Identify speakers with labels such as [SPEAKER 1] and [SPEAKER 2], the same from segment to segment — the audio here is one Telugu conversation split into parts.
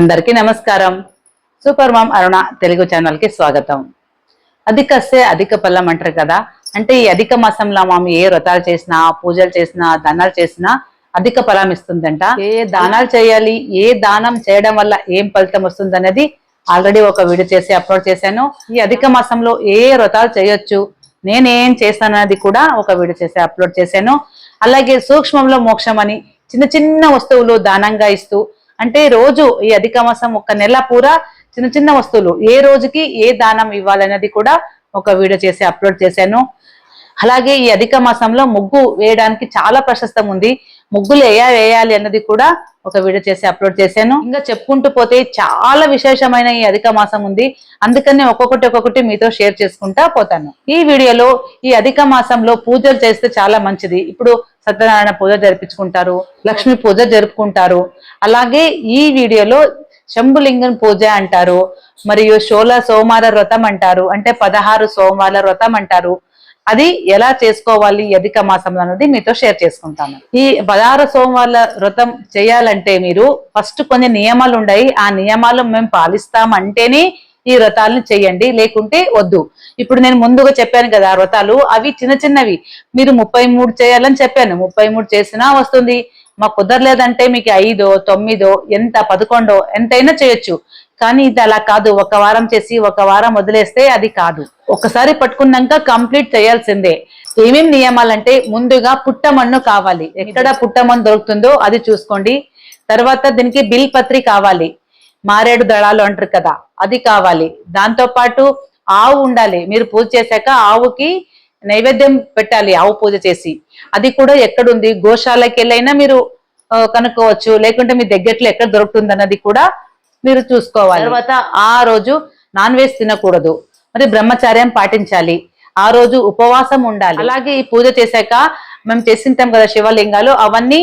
[SPEAKER 1] అందరికీ నమస్కారం. సూపర్ మామ్ అరుణ తెలుగు ఛానల్ కి స్వాగతం. అధికస్తే అధిక ఫలం అంటారు కదా. అంటే ఈ అధిక మాసంలో మాము ఏ వ్రతాలు చేసినా, పూజలు చేసినా, దానాలు చేసినా అధిక ఫలం ఇస్తుందంట. ఏ దానాలు చేయాలి, ఏ దానం చేయడం వల్ల ఏం ఫలితం వస్తుంది అనేది ఆల్రెడీ ఒక వీడియో చేసి అప్లోడ్ చేశాను. ఈ అధిక మాసంలో ఏ వ్రతాలు చేయొచ్చు, నేనేం చేస్తానది కూడా ఒక వీడియో చేసి అప్లోడ్ చేశాను. అలాగే సూక్ష్మంలో మోక్షం అని చిన్న చిన్న వస్తువులు దానంగా ఇస్తూ, అంటే రోజు ఈ అధిక మాసం ఒక నెల పూరా చిన్న చిన్న వస్తువులు ఏ రోజుకి ఏ దానం ఇవ్వాలనేది కూడా ఒక వీడియో చేసి అప్లోడ్ చేశాను. అలాగే ఈ అధిక మాసంలో ముగ్గు వేయడానికి చాలా ప్రశస్తం ఉంది. ముగ్గులు వేయాలి అన్నది కూడా ఒక వీడియో చేసి అప్లోడ్ చేశాను. ఇంకా చెప్పుకుంటూ పోతే చాలా విశేషమైన ఈ అధిక మాసం ఉంది. అందుకని ఒక్కొక్కటి మీతో షేర్ చేసుకుంటా పోతాను. ఈ వీడియోలో ఈ అధిక మాసంలో పూజలు చేస్తే చాలా మంచిది. ఇప్పుడు సత్యనారాయణ పూజ జరిపించుకుంటారు, లక్ష్మీ పూజ జరుపుకుంటారు. అలాగే ఈ వీడియోలో శంభులింగం పూజ అంటారు, మరియు 16 సోమవార వ్రతం అంటారు, అంటే 16 సోమవారాల వ్రతం అంటారు. అది ఎలా చేసుకోవాలి అధిక మాసంలో అన్నది మీతో షేర్ చేసుకుంటాను. ఈ 16 సోమవారాల వ్రతం చేయాలంటే మీరు ఫస్ట్ కొన్ని నియమాలు ఉన్నాయి. ఆ నియమాలు మేము పాలిస్తాం అంటేనే ఈ వ్రతాలను చేయండి, లేకుంటే వద్దు. ఇప్పుడు నేను ముందుగా చెప్పాను కదా వ్రతాలు, అవి చిన్న చిన్నవి. మీరు 33 చేయాలని చెప్పాను, 33 చేసినా వస్తుంది. మాకు కుదరలేదంటే మీకు 5, 9 ఎంత 11 ఎంతైనా చేయొచ్చు. కానీ ఇది అలా కాదు. ఒక వారం చేసి ఒక వారం వదిలేస్తే అది కాదు. ఒకసారి పట్టుకున్నాక కంప్లీట్ చేయాల్సిందే. ఏమేం నియమాలంటే, ముందుగా పుట్టమన్ను కావాలి. ఎక్కడ పుట్టమన్ను దొరుకుతుందో అది చూసుకోండి. తర్వాత దీనికి బిల్ పత్రి కావాలి, మారేడు దళాలు అంటారు కదా, అది కావాలి. దాంతో పాటు ఆవు ఉండాలి. మీరు పూజ చేశాక ఆవుకి నైవేద్యం పెట్టాలి, ఆవు పూజ చేసి. అది కూడా ఎక్కడుంది, గోశాలకి వెళ్ళైనా మీరు కనుక్కోవచ్చు, లేకుంటే మీ దగ్గరలో ఎక్కడ దొరుకుతుంది అన్నది కూడా మీరు చూసుకోవాలి. తర్వాత ఆ రోజు నాన్ వెజ్ తినకూడదు, మరి బ్రహ్మచర్యం పాటించాలి. ఆ రోజు ఉపవాసం ఉండాలి. అలాగే ఈ పూజ చేశాక మేము చేసింటాం కదా శివలింగాలు, అవన్నీ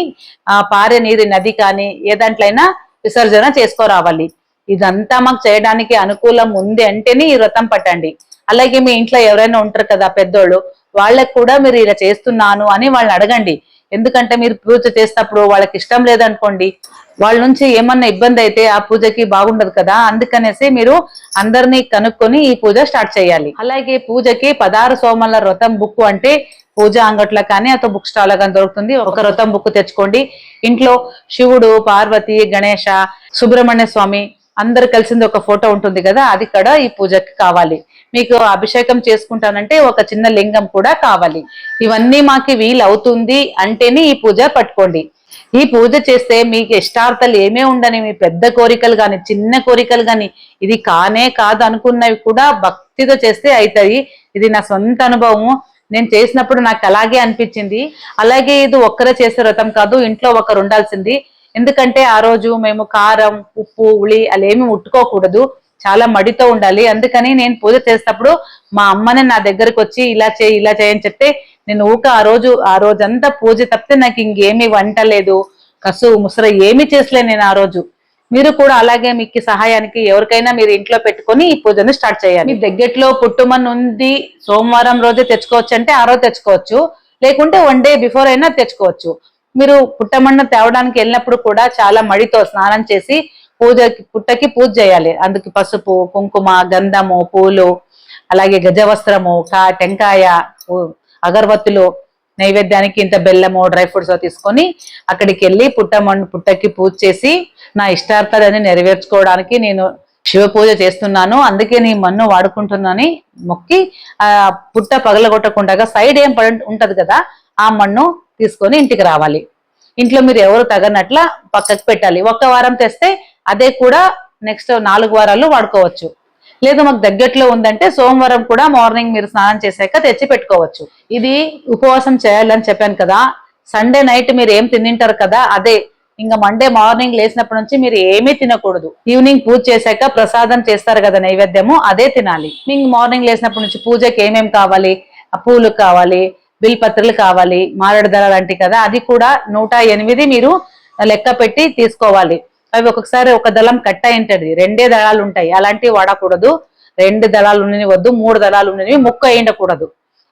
[SPEAKER 1] పారే నీరు నది కానీ ఏ దాంట్లైనా విసర్జన చేసుకోరావాలి. ఇదంతా మాకు చేయడానికి అనుకూలం ఉంది అంటేనే ఈ వ్రతం పట్టండి. అలాగే మీ ఇంట్లో ఎవరైనా ఉంటారు కదా పెద్దోళ్ళు, వాళ్ళకు కూడా మీరు ఇలా చేస్తున్నాను అని వాళ్ళని అడగండి. ఎందుకంటే మీరు పూజ చేసినప్పుడు వాళ్ళకి ఇష్టం లేదనుకోండి, వాళ్ళ నుంచి ఏమన్నా ఇబ్బంది అయితే ఆ పూజకి బాగుండదు కదా. అందుకనేసి మీరు అందరినీ కనుక్కొని ఈ పూజ స్టార్ట్ చేయాలి. అలాగే పూజకి 16 సోమవారాల వ్రతం బుక్ అంటే పూజ అంగట్లో కానీ అతో బుక్ స్టాల్ కానీ దొరుకుతుంది. ఒక వ్రతం బుక్ తెచ్చుకోండి. ఇంట్లో శివుడు, పార్వతి, గణేష, సుబ్రహ్మణ్య స్వామి అందరు కలిసింది ఒక ఫోటో ఉంటుంది కదా, అది కూడా ఈ పూజకి కావాలి. మీకు అభిషేకం చేసుకుంటానంటే ఒక చిన్న లింగం కూడా కావాలి. ఇవన్నీ మాకు వీలు అవుతుంది అంటేనే ఈ పూజ పట్టుకోండి. ఈ పూజ చేస్తే మీకు ఇష్టార్థాలు ఏమే ఉండని, మీ పెద్ద కోరికలు గాని చిన్న కోరికలు గాని, ఇది కానే కాదు అనుకున్నవి కూడా భక్తితో చేస్తే అవుతాయి. ఇది నా సొంత అనుభవము. నేను చేసినప్పుడు నాకు అలాగే అనిపించింది. అలాగే ఇది ఒక్కరే చేసే వ్రతం కాదు, ఇంట్లో ఒకరు ఉండాల్సింది. ఎందుకంటే ఆ రోజు మేము కారం, ఉప్పు, ఉలి అలా ఏమి ముట్టుకోకూడదు, చాలా మడితో ఉండాలి. అందుకని నేను పూజ చేసేటప్పుడు మా అమ్మనే నా దగ్గరకు వచ్చి ఇలా చేయని చెప్తే, నేను ఆ రోజంతా పూజ తప్పితే నాకు ఇంకేమీ వంట లేదు, కసు ముసర ఏమి చేసలే నేను ఆ రోజు. మీరు కూడా అలాగే మీకు సహాయానికి ఎవరికైనా మీరు ఇంట్లో పెట్టుకొని ఈ పూజను స్టార్ట్ చేయాలి. మీ దగ్గరలో పుట్టుమన్ను ఉంది, సోమవారం రోజే తెచ్చుకోవచ్చు అంటే ఆ రోజు తెచ్చుకోవచ్చు, లేకుంటే 1 డే బిఫోర్ అయినా తెచ్చుకోవచ్చు. మీరు పుట్టమన్ను తేవడానికి వెళ్ళినప్పుడు కూడా చాలా మడితో స్నానం చేసి పుట్టకి పూజ చేయాలి. అందుకు పసుపు, కుంకుమ, గంధము, పూలు, అలాగే గజవస్త్రము, టెంకాయ, అగరబత్తులు, నైవేద్యానికి ఇంత బెల్లము, డ్రై ఫ్రూట్స్ తీసుకొని అక్కడికి వెళ్ళి పుట్టకి పూజ చేసి, నా ఇష్టార్థాలని నెరవేర్చుకోవడానికి నేను శివ పూజ చేస్తున్నాను, అందుకే నీ మన్ను వాడుకుంటున్నానని మొక్కి ఆ పుట్ట పగలగొట్టకుండా సైడ్ ఏం పడి ఉంటది కదా, ఆ మన్ను తీసుకొని ఇంటికి రావాలి. ఇంట్లో మీరు ఎవరు తగనట్ల పక్కకు పెట్టాలి. 1 వారం తెస్తే అదే కూడా నెక్స్ట్ 4 వారాలు వాడుకోవచ్చు. లేదు మాకు దగ్గరలో ఉందంటే సోమవారం కూడా మార్నింగ్ మీరు స్నానం చేశాక తెచ్చి పెట్టుకోవచ్చు. ఇది ఉపవాసం చేయాలని చెప్పాను కదా, సండే నైట్ మీరు ఏం తింటారు కదా, అదే ఇంకా మండే మార్నింగ్ లేచినప్పటి నుంచి మీరు ఏమీ తినకూడదు. ఈవినింగ్ పూజ చేశాక ప్రసాదం చేస్తారు కదా నైవేద్యము, అదే తినాలి. మీకు మార్నింగ్ లేచినప్పటి నుంచి పూజకి ఏమేమి కావాలి, పూలు కావాలి, బిల్పత్రులు కావాలి, మారేడు దళాలు లాంటివి కదా, అది కూడా 108 మీరు లెక్క పెట్టి తీసుకోవాలి. అవి ఒక్కొక్కసారి ఒక దళం కట్ట అయింటది, 2 దళాలు ఉంటాయి, అలాంటివి వాడకూడదు. 2 దళాలు ఉన్నవి వద్దు, 3 దళాలు ఉన్నవి ముక్క వేయకూడదు.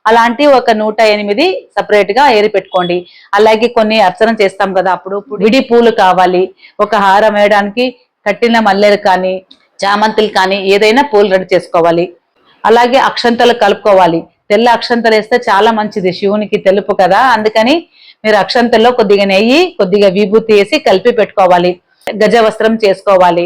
[SPEAKER 1] అలాంటి ఒక 108 సపరేట్ గా ఏరి పెట్టుకోండి. అలాగే కొన్ని అర్చన చేస్తాం కదా, అప్పుడు విడి పూలు కావాలి, ఒక హారం వేయడానికి కట్టిన మల్లెలు కానీ చామంతులు కానీ ఏదైనా పూలు రెడీ చేసుకోవాలి. అలాగే అక్షంతలు కలుపుకోవాలి. తెల్ల అక్షంతలు వేస్తే చాలా మంచిది, శివునికి తెలుపు కదా, అందుకని మీరు అక్షంతల్లో కొద్దిగా నెయ్యి కొద్దిగా విభూతి వేసి కలిపి పెట్టుకోవాలి. గజవస్త్రం చేసుకోవాలి.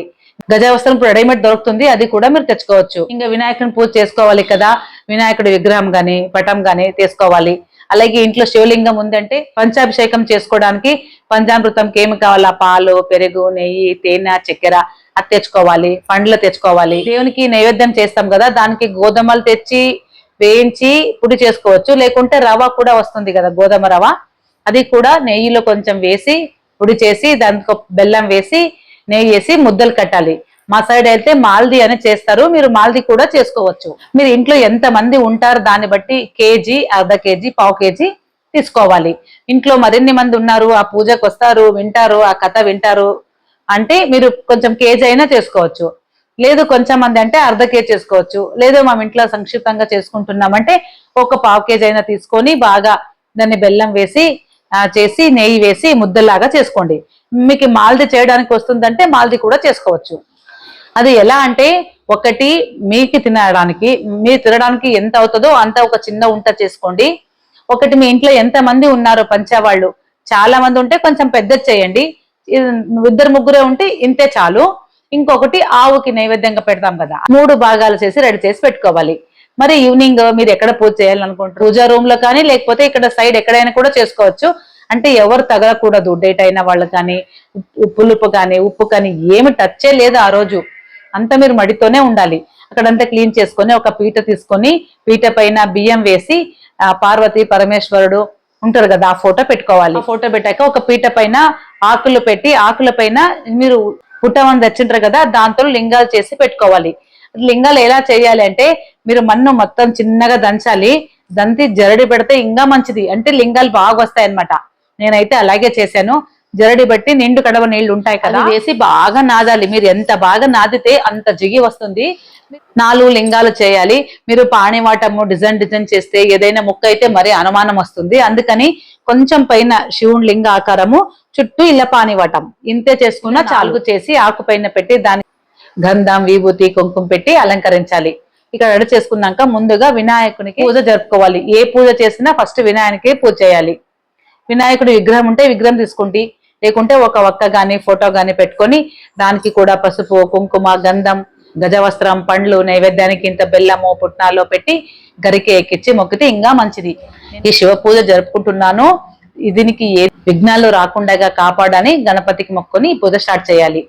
[SPEAKER 1] గజవస్త్రం ఇప్పుడు రెడీమేడ్ దొరుకుతుంది, అది కూడా మీరు తెచ్చుకోవచ్చు. ఇంకా వినాయకుని పూజ చేసుకోవాలి కదా, వినాయకుడి విగ్రహం గాని పటం గాని తీసుకోవాలి. అలాగే ఇంట్లో శివలింగం ఉందంటే పంచాభిషేకం చేసుకోవడానికి పంచామృతంకి ఏమి కావాలా, పాలు, పెరుగు, నెయ్యి, తేనె, చక్కెర అది తెచ్చుకోవాలి. పండ్లు తెచ్చుకోవాలి. దేవునికి నైవేద్యం చేస్తాం కదా, దానికి గోధుమలు తెచ్చి వేయించి పొడి చేసుకోవచ్చు. లేకుంటే రవ కూడా వస్తుంది కదా, గోధుమ రవ, అది కూడా నెయ్యిలో కొంచెం వేసి పొడి చేసి దాంట్లో బెల్లం వేసి నెయ్యి వేసి ముద్దలు కట్టాలి. మా సైడ్ అయితే మాల్దీ అని చేస్తారు, మీరు మాల్దీ కూడా చేసుకోవచ్చు. మీరు ఇంట్లో ఎంత మంది ఉంటారు దాన్ని బట్టి కేజీ, అర్ధ కేజీ, పావు కేజీ తీసుకోవాలి. ఇంట్లో మరిన్ని మంది ఉన్నారు, ఆ పూజకు వస్తారు, వింటారు, ఆ కథ వింటారు అంటే మీరు కొంచెం కేజీ అయినా చేసుకోవచ్చు. లేదు కొంచెం మంది అంటే అర్ధ కేజీ చేసుకోవచ్చు. లేదు మా ఇంట్లో సంక్షిప్తంగా చేసుకుంటున్నామంటే ఒక పావు కేజీ అయినా తీసుకొని బాగా దాన్ని బెల్లం వేసి చేసి నెయ్యి వేసి ముద్దలాగా చేసుకోండి. మీకు మాల్దీ చేయడానికి వస్తుందంటే మాల్దీ కూడా చేసుకోవచ్చు. అది ఎలా అంటే ఒకటి మీకు తినడానికి, మీరు తినడానికి ఎంత అవుతుందో అంత ఒక చిన్న ఉంట చేసుకోండి. ఒకటి మీ ఇంట్లో ఎంత మంది ఉన్నారో పంచేవాళ్ళు చాలా మంది ఉంటే కొంచెం పెద్దది చేయండి. ఇద్దరు ముగ్గురే ఉంటే ఇంతే చాలు. ఇంకొకటి ఆవుకి నైవేద్యంగా పెడతాం కదా, 3 భాగాలు చేసి రెడీ చేసి పెట్టుకోవాలి. మరి ఈవినింగ్ మీరు ఎక్కడ పూజ చేయాలనుకుంటారు, పూజా రూమ్ లో కానీ లేకపోతే ఇక్కడ సైడ్ ఎక్కడైనా కూడా చేసుకోవచ్చు. అంటే ఎవరు తగలకూడదు, డేట్ అయిన వాళ్ళు కానీ పులుపు కానీ ఉప్పు కానీ ఏమి టచ్చే లేదు ఆ రోజు, అంతా మీరు మడితోనే ఉండాలి. అక్కడంతా క్లీన్ చేసుకొని ఒక పీట తీసుకొని పీట పైన బియ్యం వేసి పార్వతి పరమేశ్వరుడు ఉంటారు కదా, ఆ ఫోటో పెట్టుకోవాలి. ఆ ఫోటో పెట్టాక ఒక పీట పైన ఆకులు పెట్టి ఆకుల పైన మీరు పుట్టమని తెచ్చింటారు కదా, దాంతో లింగాలు చేసి పెట్టుకోవాలి. లింగాలు ఎలా చేయాలి అంటే మీరు మన్ను మొత్తం చిన్నగా దంచాలి, దంతి జరడి పెడితే ఇంకా మంచిది, అంటే లింగాలు బాగా వస్తాయి అన్నమాట. నేనైతే అలాగే చేశాను. జరడి బట్టి నిండు కడవ నీళ్లు ఉంటాయి కదా, వేసి బాగా నాదాలి. మీరు ఎంత బాగా నాదితే అంత జిగి వస్తుంది. 4 లింగాలు చేయాలి. మీరు పాణివాటము డిజైన్ చేస్తే ఏదైనా ముక్క అయితే మరీ అనుమానం వస్తుంది. అందుకని కొంచెం పైన శివుని లింగ ఆకారము చుట్టూ ఇలా పాణివాటం ఇంతే చేసుకున్నా చాలు చేసి ఆకు పైన పెట్టి దాని గంధం విభూతి కుంకుమ పెట్టి అలంకరించాలి. ఇక్కడ రెడీ చేసుకున్నాక ముందుగా వినాయకునికి పూజ జరుపుకోవాలి. ఏ పూజ చేసినా ఫస్ట్ వినాయకునికి పూజ చేయాలి. వినాయకుడి విగ్రహం ఉంటే విగ్రహం తీసుకోండి, లేకుంటే ఒక ఒక్క గాని ఫోటో గాని పెట్టుకొని దానికి కూడా పసుపు, కుంకుమ, గంధం, గజవస్త్రం, పండ్లు, నైవేద్యానికి ఇంత బెల్లము పుట్నాలో పెట్టి గరికి ఎక్కించి మొక్కితే ఇంకా మంచిది. ఈ శివ పూజ జరుపుకుంటున్నాను, దీనికి ఏ విఘ్నాలు రాకుండా కాపాడని గణపతికి మొక్కుని పూజ స్టార్ట్ చేయాలి.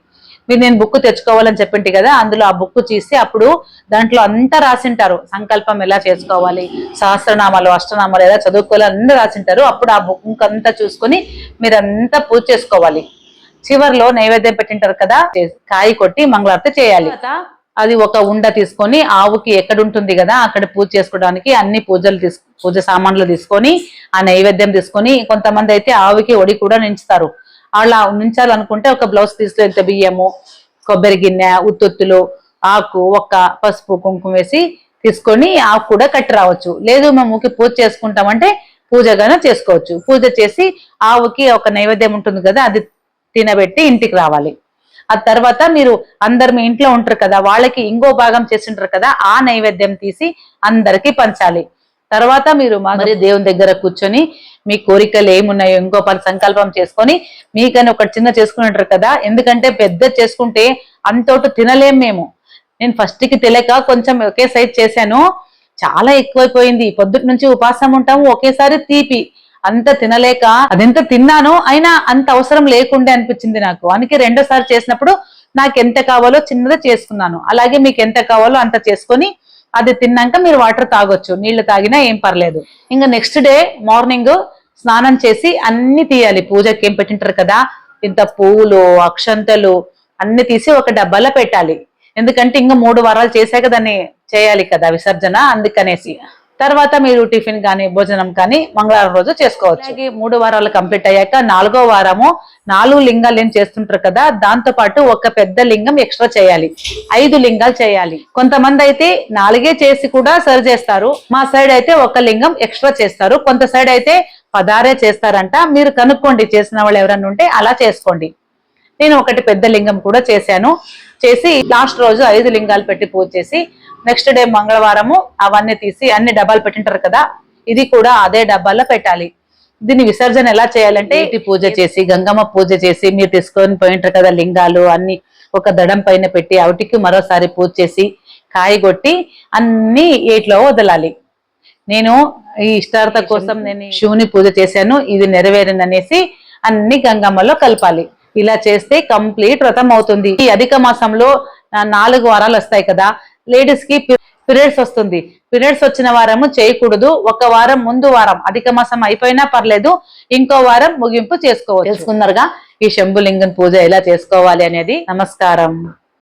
[SPEAKER 1] మీరు నేను బుక్ తెచ్చుకోవాలని చెప్పింటి కదా, అందులో ఆ బుక్ చూసి అప్పుడు దాంట్లో అంతా రాసింటారు, సంకల్పం ఎలా చేసుకోవాలి, సహస్రనామాలు అష్టనామాలు ఎలా చదువుకోవాలి అందరూ రాసింటారు. అప్పుడు ఆ బుక్ అంతా చూసుకొని మీరంతా పూజ చేసుకోవాలి. చివరిలో నైవేద్యం పెట్టింటారు కదా, కాయ కొట్టి మంగళారతి చేయాలి. అది ఒక ఉండ తీసుకొని ఆవుకి ఎక్కడ ఉంటుంది కదా అక్కడ పూజ చేసుకోవడానికి అన్ని పూజ సామాన్లు తీసుకొని ఆ నైవేద్యం తీసుకొని, కొంతమంది అయితే ఆవుకి ఒడి కూడా నించుతారు. అలా ఉంచాలనుకుంటే ఒక బ్లౌజ్ పీస్ లో ఇంత బియ్యము, కొబ్బరి గిన్నె, ఉత్తొత్తులు, ఆకు, ఒక్క పసుపు కుంకుమ వేసి తీసుకొని ఆకు కూడా కట్టి రావచ్చు. లేదు మేము పూజ చేసుకుంటామంటే పూజగానే చేసుకోవచ్చు. పూజ చేసి ఆవుకి ఒక నైవేద్యం ఉంటుంది కదా అది తినబెట్టి ఇంటికి రావాలి. ఆ తర్వాత మీరు అందరు మీ ఇంట్లో ఉంటారు కదా, వాళ్ళకి ఇంకో భాగం చేసింటారు కదా, ఆ నైవేద్యం తీసి అందరికి పంచాలి. తర్వాత మీరు మరి దేవుని దగ్గర కూర్చొని మీ కోరికలు ఏమున్నాయో ఇంకో పని సంకల్పం చేసుకొని మీకని ఒకటి చిన్న చేసుకుని ఉంటారు కదా, ఎందుకంటే పెద్ద చేసుకుంటే అంతోటి తినలేం మేము. నేను ఫస్ట్ కి తెలియక కొంచెం ఒకే సైజ్ చేశాను, చాలా ఎక్కువైపోయింది. పొద్దుటి నుంచి ఉపాసం ఉంటాము, ఒకేసారి తీపి అంత తినలేక అదెంత తిన్నాను, అయినా అంత అవసరం లేకుండే అనిపించింది నాకు. అందుకే రెండోసారి చేసినప్పుడు నాకు ఎంత కావాలో చిన్నది చేసుకున్నాను. అలాగే మీకు ఎంత కావాలో అంత చేసుకొని అది తిన్నాక మీరు వాటర్ తాగొచ్చు, నీళ్లు తాగినా ఏం పర్లేదు. ఇంకా నెక్స్ట్ డే మార్నింగ్ స్నానం చేసి అన్ని తీయాలి. పూజకి ఏం పెట్టింటారు కదా, ఇంత పువ్వులు, అక్షంతలు అన్ని తీసి ఒక డబ్బాలో పెట్టాలి. ఎందుకంటే ఇంకా 3 వారాలు చేశాక దాన్ని చేయాలి కదా విసర్జన, అందుకనేసి. తర్వాత మీరు టిఫిన్ కానీ భోజనం కానీ మంగళవారం రోజు చేసుకోవచ్చు. 3 వారాలు కంప్లీట్ అయ్యాక 4వ వారము 4 లింగాలు ఏం చేస్తుంటారు కదా, దాంతో పాటు ఒక పెద్ద లింగం ఎక్స్ట్రా చేయాలి. 5 లింగాలు చేయాలి. కొంతమంది అయితే 4 చేసి కూడా సరి చేస్తారు. మా సైడ్ అయితే ఒక లింగం ఎక్స్ట్రా చేస్తారు. కొంత సైడ్ అయితే 16 చేస్తారంట. మీరు కనుక్కోండి, చేసిన వాళ్ళు ఎవరన్నా ఉంటే అలా చేసుకోండి. నేను ఒకటి పెద్ద లింగం కూడా చేశాను. చేసి లాస్ట్ రోజు 5 లింగాలు పెట్టి పూజ చేసి నెక్స్ట్ డే మంగళవారము అవన్నీ తీసి అన్ని డబ్బాలు పెట్టింటారు కదా, ఇది కూడా అదే డబ్బాలో పెట్టాలి. దీన్ని విసర్జన ఎలా చేయాలంటే పూజ చేసి గంగమ్మ పూజ చేసి మీరు తీసుకొని పోయింటారు కదా లింగాలు అన్ని ఒక దడం పైన పెట్టి అవిటికి మరోసారి పూజ చేసి కాయ కొట్టి అన్ని ఏట్లో వదలాలి. నేను ఈ ఇష్టార్థ కోసం నేను శివుని పూజ చేశాను, ఇది నెరవేరిందనేసి అన్ని గంగమ్మలో కలపాలి. ఇలా చేస్తే కంప్లీట్ వ్రతం అవుతుంది. ఈ అధిక మాసంలో 4 వారాలు వస్తాయి కదా, లేడీస్ కి పీరియడ్స్ వస్తుంది. పీరియడ్స్ వచ్చిన వారము చేయకూడదు. ఒక వారం ముందు వారం అధిక మాసం అయిపోయినా పర్లేదు, ఇంకో వారం ముగింపు చేసుకోవచ్చు. తెలుసుకున్నారుగా ఈ శంభులింగం పూజ ఎలా చేసుకోవాలి అనేది. నమస్కారం.